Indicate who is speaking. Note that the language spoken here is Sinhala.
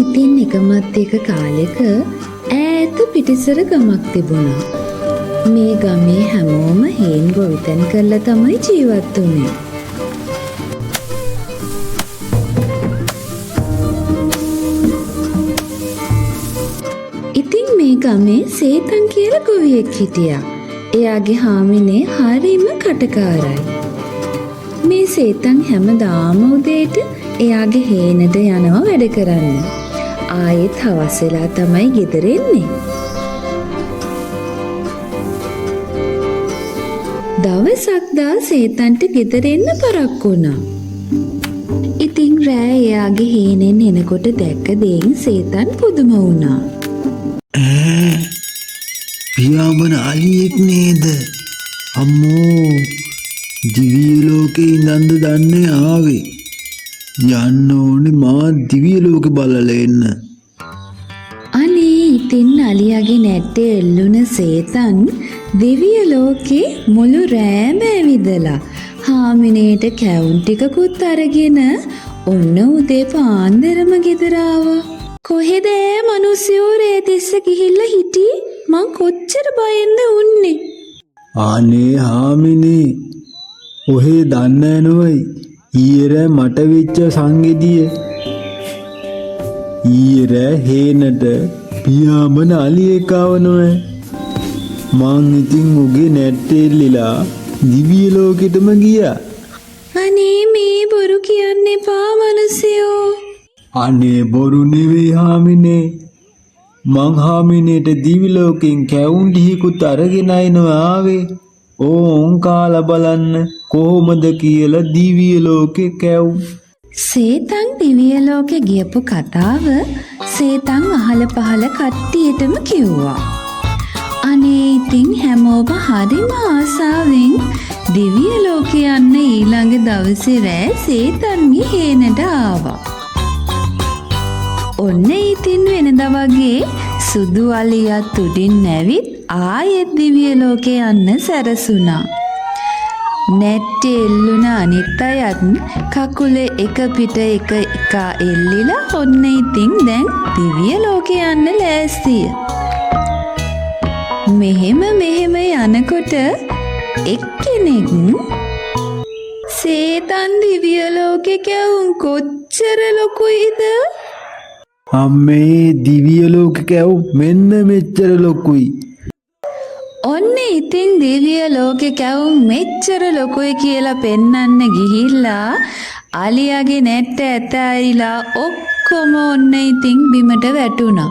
Speaker 1: ඉතින් එකමත් එක කාලෙක ඈත පිටිසර ගමක් තිබුණා. මේ ගමේ හැමෝම හේන් ගොවිතැන් කරලා තමයි ජීවත් වුනේ. ඉතින් මේ ගමේ සේතන් කියලා ගොවියෙක් හිටියා. එයාගේ හාමිනේ හරිම කටකාරයි. මේ සේතන් හැමදාම උදේට එයාගේ හේනට යනවා වැඩ කරන්න. ආයෙත් හවස් වෙලා තමයි ගෙදර එන්නේ. දවසක් දා සේතන්ට ගෙදර එන්න පරක්කු වුණා. ඉතින් රෑ එයාගේ හේනෙන් එනකොට දැක්ක දෙයින් සේතන් පුදුම වුණා.
Speaker 2: පියාඹන අලියෙක් නේද? අම්මෝ, දිව්‍ය ලෝකේ ඉඳන්ද දන්නේ ආවේ. යන්න ඕනේ මා දිව්‍ය ලෝකෙ බලලා එන්න.
Speaker 1: අනේ ඉතින් අලියාගේ නැට්ටේ එල්ලුන සේතන් දිව්‍ය ලෝකේ මුළු රෑම ඇවිදලා හාමිනේට කැවුම් ටිකකුත් අරගෙන ඔන්න උදේ පාන්දරම ගෙදර ආවා. කොහෙද මිනිස්සු රේතිස්ස ගිහිල්ලා හිටියේ? මං කොච්චර බයෙන්ද උන්නේ.
Speaker 2: අනේ හාමිනේ, ඔහේ දන්නේ නෝයි ඊයේ මට වෙච්ච සංගෙදිය. ඊයේ හේනට පියාඹන අලියෙක් ආවනෝයි. මං ඉතින් උගේ නැට්ටෙල්ලිලා දිව්‍ය ලෝකෙටම ගියා.
Speaker 1: අනේ මේ බොරු කියන්න එපා මිනිස්සුયો.
Speaker 2: අනේ බොරු නෙවෙයි හාමිනේ. මං හාමිනේට දිව්‍ය ලෝකෙන් කැවුම් ටිකකුත් අරගෙන ආවේ. ඕන් කාලා බලන්න කොහොමද කියලා දිව්‍ය ලෝකේ කැවුම්.
Speaker 1: සේතන් දිව්‍ය ලෝකේ ගියපු කතාව සේතන් අහල පහල කට්ටියටම කිව්වා. අනේ ඉතින් හැමෝම හරිම ආසාවෙන් දිව්‍ය ලෝකේ යන්න ඊළඟ දවසේ රෑ සේතන්ගේ හේනට ආවා. ඔන්න ඉතින් වෙනදා වගේ සුදු අලියත් උඩින් නැවිත් ආයෙත් දිව්‍ය ලෝකේ යන්න සැරසුණා. නැට්ටේ එල්ලුණ අනිත් අයත් කකුලේ එක පිට එක එල්ලිලා ඔන්න ඉතින් දැන් දිව්‍ය ලෝකේ යන්න ලෑස්තිය. මෙහෙම යනකොට එක්කෙනෙක් සේතන් දිව්‍ය ලෝකේ කැවුම් කොච්චර ලොකුයිද?
Speaker 2: අම්මේ දිව්‍ය ලෝකේ කැවුම් මෙන්න මෙච්චර ලොකුයි.
Speaker 1: ඔන්න ඉතින් දිව්‍ය ලෝකේ කැවුම් මෙච්චර ලොකුයි කියලා පෙන්වන්න ගිහිල්ලා අලියාගේ නැට්ට ඇතෑරිලා ඔක්කොම ඔන්න ඉතින් බිමට වැටුණා.